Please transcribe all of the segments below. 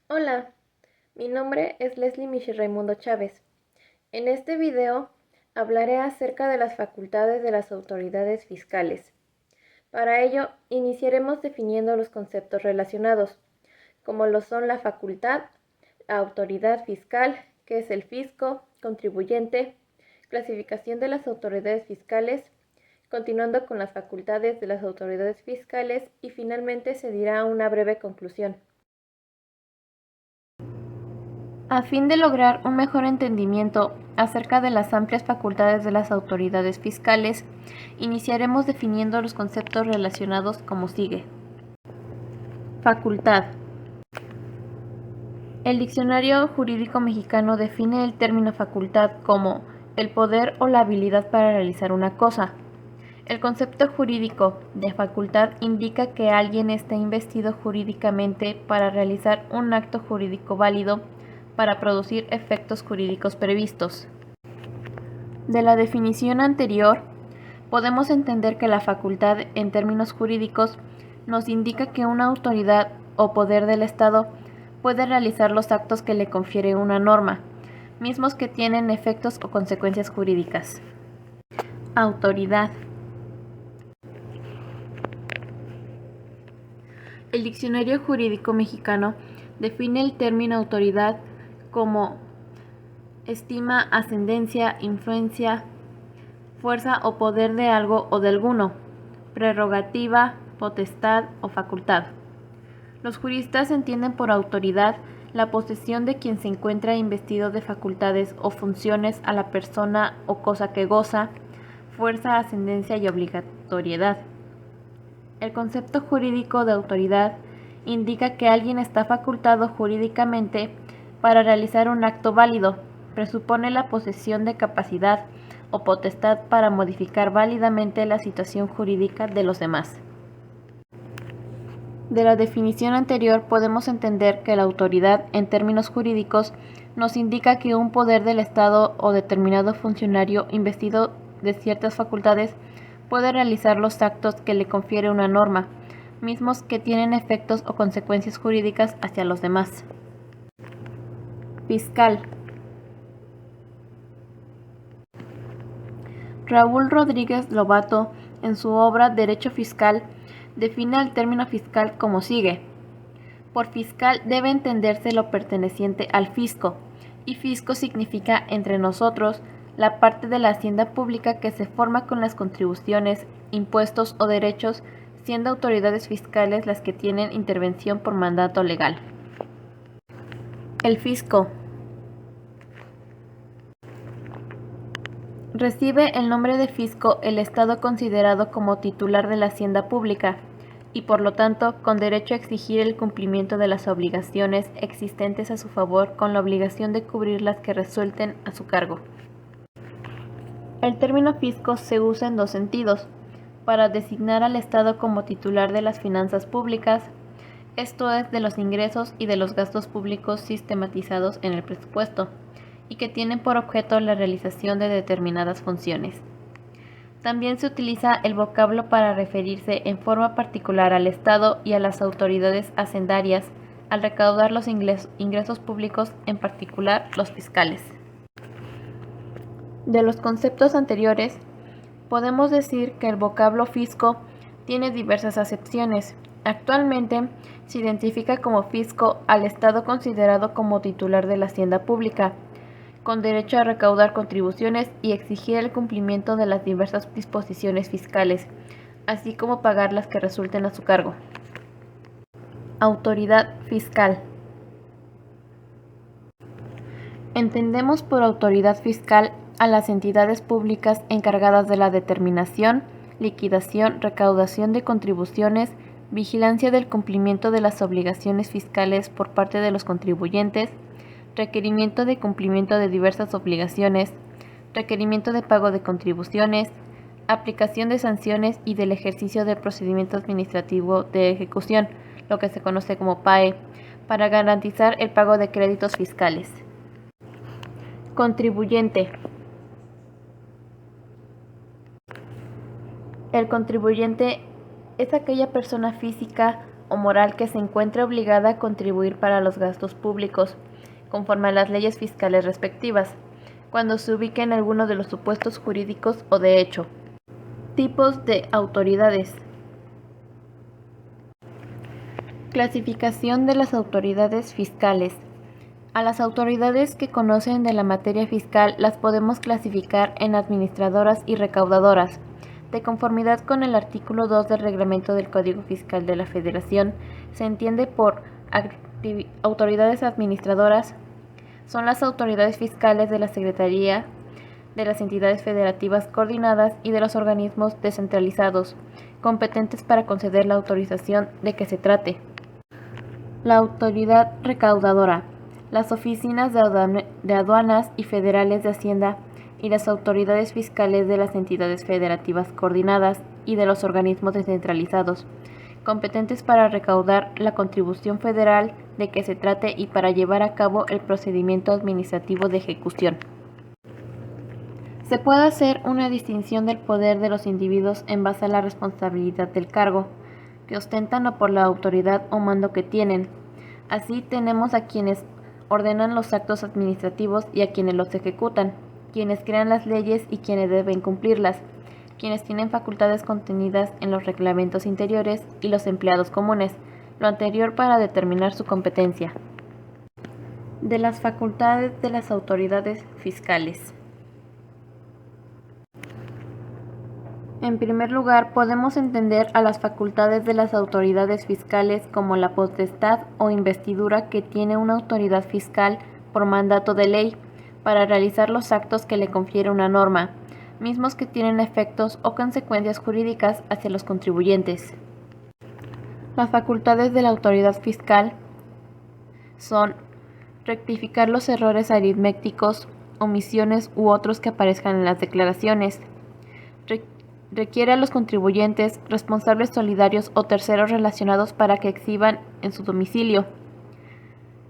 Hola, mi nombre es Leslie Michel Raimundo Chávez. En este video hablaré acerca de las facultades de las autoridades fiscales. Para ello, iniciaremos definiendo los conceptos relacionados, como lo son la facultad, la autoridad fiscal, que es el fisco, contribuyente, clasificación de las autoridades fiscales, continuando con las facultades de las autoridades fiscales y finalmente se dirá una breve conclusión. A fin de lograr un mejor entendimiento acerca de las amplias facultades de las autoridades fiscales, iniciaremos definiendo los conceptos relacionados como sigue. Facultad. El Diccionario Jurídico Mexicano define el término facultad como el poder o la habilidad para realizar una cosa. El concepto jurídico de facultad indica que alguien está investido jurídicamente para realizar un acto jurídico válido para producir efectos jurídicos previstos. De la definición anterior, podemos entender que la facultad, en términos jurídicos, nos indica que una autoridad o poder del Estado puede realizar los actos que le confiere una norma, mismos que tienen efectos o consecuencias jurídicas. Autoridad. El Diccionario Jurídico Mexicano define el término autoridad como estima, ascendencia, influencia, fuerza o poder de algo o de alguno, prerrogativa, potestad o facultad. Los juristas entienden por autoridad la posesión de quien se encuentra investido de facultades o funciones a la persona o cosa que goza, fuerza, ascendencia y obligatoriedad. El concepto jurídico de autoridad indica que alguien está facultado jurídicamente para realizar un acto válido, presupone la posesión de capacidad o potestad para modificar válidamente la situación jurídica de los demás. De la definición anterior podemos entender que la autoridad, en términos jurídicos, nos indica que un poder del Estado o determinado funcionario investido de ciertas facultades puede realizar los actos que le confiere una norma, mismos que tienen efectos o consecuencias jurídicas hacia los demás. Fiscal. Raúl Rodríguez Lobato, en su obra Derecho Fiscal, define el término fiscal como sigue. Por fiscal debe entenderse lo perteneciente al fisco, y fisco significa entre nosotros la parte de la hacienda pública que se forma con las contribuciones, impuestos o derechos, siendo autoridades fiscales las que tienen intervención por mandato legal. El fisco. Recibe el nombre de fisco el Estado considerado como titular de la hacienda pública y por lo tanto con derecho a exigir el cumplimiento de las obligaciones existentes a su favor con la obligación de cubrir las que resulten a su cargo. El término fisco se usa en dos sentidos, para designar al Estado como titular de las finanzas públicas, esto es, de los ingresos y de los gastos públicos sistematizados en el presupuesto, y que tienen por objeto la realización de determinadas funciones. También se utiliza el vocablo para referirse en forma particular al Estado y a las autoridades hacendarias al recaudar los ingresos públicos, en particular los fiscales. De los conceptos anteriores, podemos decir que el vocablo fisco tiene diversas acepciones. Actualmente se identifica como fisco al Estado considerado como titular de la hacienda pública, con derecho a recaudar contribuciones y exigir el cumplimiento de las diversas disposiciones fiscales, así como pagar las que resulten a su cargo. Autoridad fiscal. Entendemos por autoridad fiscal a las entidades públicas encargadas de la determinación, liquidación, recaudación de contribuciones, vigilancia del cumplimiento de las obligaciones fiscales por parte de los contribuyentes, requerimiento de cumplimiento de diversas obligaciones, requerimiento de pago de contribuciones, aplicación de sanciones y del ejercicio del procedimiento administrativo de ejecución, lo que se conoce como PAE, para garantizar el pago de créditos fiscales. Contribuyente. El contribuyente es aquella persona física o moral que se encuentre obligada a contribuir para los gastos públicos, conforme a las leyes fiscales respectivas, cuando se ubique en alguno de los supuestos jurídicos o de hecho. Tipos de autoridades. Clasificación de las autoridades fiscales. A las autoridades que conocen de la materia fiscal las podemos clasificar en administradoras y recaudadoras. De conformidad con el artículo 2 del Reglamento del Código Fiscal de la Federación, se entiende por autoridades administradoras son las autoridades fiscales de la Secretaría, de las entidades federativas coordinadas y de los organismos descentralizados, competentes para conceder la autorización de que se trate. La autoridad recaudadora. Las oficinas de aduanas y federales de Hacienda y las autoridades fiscales de las entidades federativas coordinadas y de los organismos descentralizados, competentes para recaudar la contribución federal de que se trate y para llevar a cabo el procedimiento administrativo de ejecución. Se puede hacer una distinción del poder de los individuos en base a la responsabilidad del cargo que ostentan o por la autoridad o mando que tienen. Así tenemos a quienes ordenan los actos administrativos y a quienes los ejecutan, quienes crean las leyes y quienes deben cumplirlas, quienes tienen facultades contenidas en los reglamentos interiores y los empleados comunes, lo anterior para determinar su competencia. De las facultades de las autoridades fiscales. En primer lugar, podemos entender a las facultades de las autoridades fiscales como la potestad o investidura que tiene una autoridad fiscal por mandato de ley para realizar los actos que le confiere una norma, mismos que tienen efectos o consecuencias jurídicas hacia los contribuyentes. Las facultades de la autoridad fiscal son rectificar los errores aritméticos, omisiones u otros que aparezcan en las declaraciones. Requiere a los contribuyentes, responsables solidarios o terceros relacionados para que exhiban en su domicilio.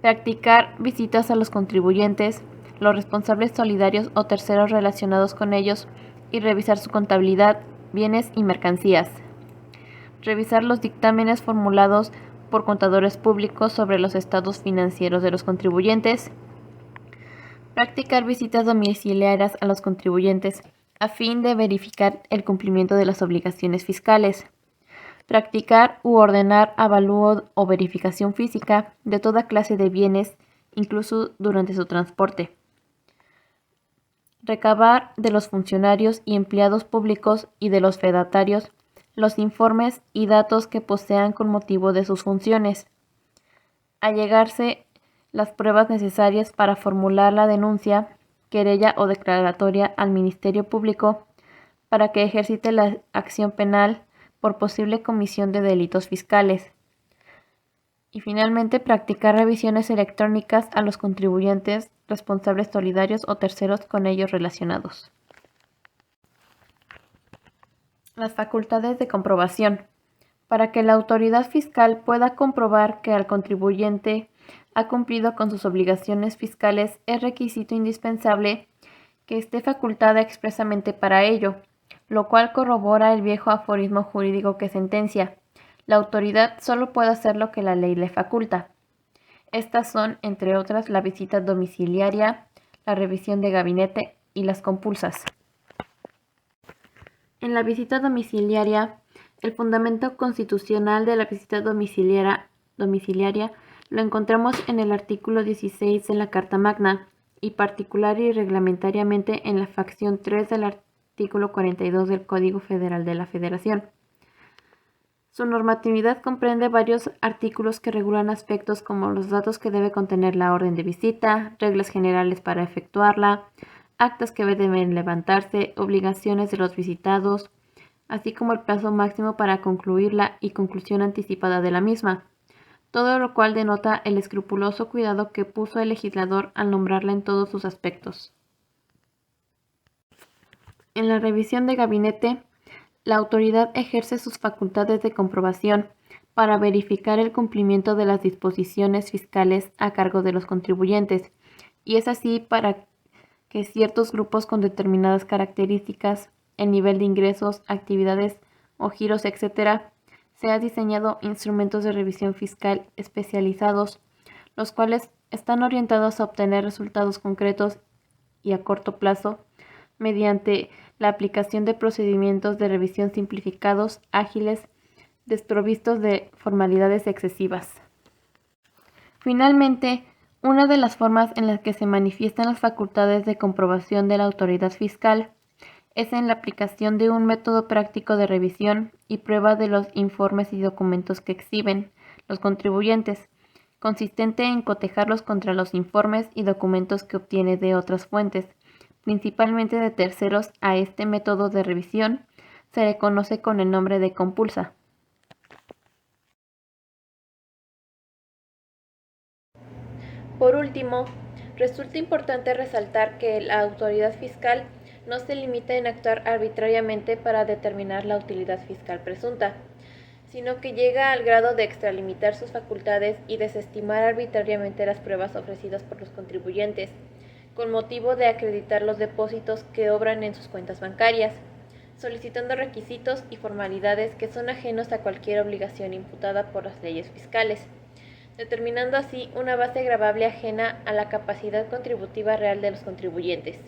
Practicar visitas a los contribuyentes, los responsables solidarios o terceros relacionados con ellos y revisar su contabilidad, bienes y mercancías. Revisar los dictámenes formulados por contadores públicos sobre los estados financieros de los contribuyentes. Practicar visitas domiciliarias a los contribuyentes a fin de verificar el cumplimiento de las obligaciones fiscales. Practicar u ordenar avalúo o verificación física de toda clase de bienes, incluso durante su transporte. Recabar de los funcionarios y empleados públicos y de los fedatarios los informes y datos que posean con motivo de sus funciones. Allegarse las pruebas necesarias para formular la denuncia, querella o declaratoria al Ministerio Público para que ejercite la acción penal por posible comisión de delitos fiscales. Y finalmente, practicar revisiones electrónicas a los contribuyentes, responsables solidarios o terceros con ellos relacionados. Las facultades de comprobación. Para que la autoridad fiscal pueda comprobar que el contribuyente ha cumplido con sus obligaciones fiscales, es requisito indispensable que esté facultada expresamente para ello, lo cual corrobora el viejo aforismo jurídico que sentencia: la autoridad solo puede hacer lo que la ley le faculta. Estas son, entre otras, la visita domiciliaria, la revisión de gabinete y las compulsas. En la visita domiciliaria, el fundamento constitucional de la visita domiciliaria lo encontramos en el artículo 16 de la Carta Magna y particular y reglamentariamente en la fracción 3 del artículo 42 del Código Federal de la Federación. Su normatividad comprende varios artículos que regulan aspectos como los datos que debe contener la orden de visita, reglas generales para efectuarla, actas que deben levantarse, obligaciones de los visitados, así como el plazo máximo para concluirla y conclusión anticipada de la misma, todo lo cual denota el escrupuloso cuidado que puso el legislador al nombrarla en todos sus aspectos. En la revisión de gabinete, la autoridad ejerce sus facultades de comprobación para verificar el cumplimiento de las disposiciones fiscales a cargo de los contribuyentes, y es así para que ciertos grupos con determinadas características, el nivel de ingresos, actividades o giros, etc., se han diseñado instrumentos de revisión fiscal especializados, los cuales están orientados a obtener resultados concretos y a corto plazo mediante la aplicación de procedimientos de revisión simplificados, ágiles, desprovistos de formalidades excesivas. Finalmente, una de las formas en las que se manifiestan las facultades de comprobación de la autoridad fiscal es en la aplicación de un método práctico de revisión y prueba de los informes y documentos que exhiben los contribuyentes, consistente en cotejarlos contra los informes y documentos que obtiene de otras fuentes, principalmente de terceros. A este método de revisión se le conoce con el nombre de compulsa. Por último, resulta importante resaltar que la autoridad fiscal no se limita en actuar arbitrariamente para determinar la utilidad fiscal presunta, sino que llega al grado de extralimitar sus facultades y desestimar arbitrariamente las pruebas ofrecidas por los contribuyentes, con motivo de acreditar los depósitos que obran en sus cuentas bancarias, solicitando requisitos y formalidades que son ajenos a cualquier obligación imputada por las leyes fiscales, determinando así una base gravable ajena a la capacidad contributiva real de los contribuyentes.